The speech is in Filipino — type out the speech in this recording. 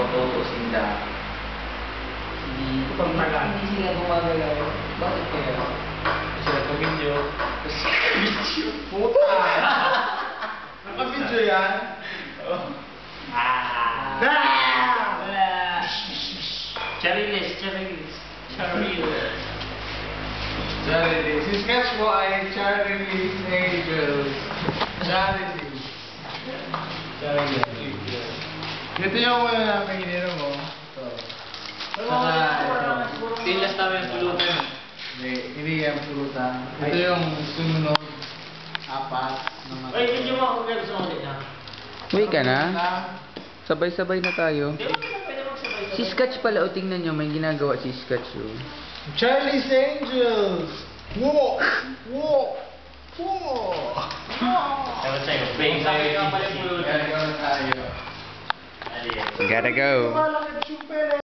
tutusin lang. Hindi sila gumagalaw. Bakit kaya? Kasi nagpa-video. Video. Puta! Naka-video yan? Charilis. Charilis. Si sketch mo ay Charilis Angels. Charilis. Ito yung wala namin ininom mo. Ito. Saka ito. Tilas namin pulutan. Hindi yan pulutan. Ito yung sumunod. Apat. Ay, hindi mo ako pwede sa ulit na. Uwi ka na? Sabay-sabay na tayo. Di ba pwede magsabay-sabay? Si Sketch pala, o tingnan nyo, may ginagawa si Sketch. Oh. Charlie's Angels! Walk! Walk! Walk! Ewan sa'yo. Bang sa'yo ka pala pulutan. Gano'n tayo. Gotta go. Malaki super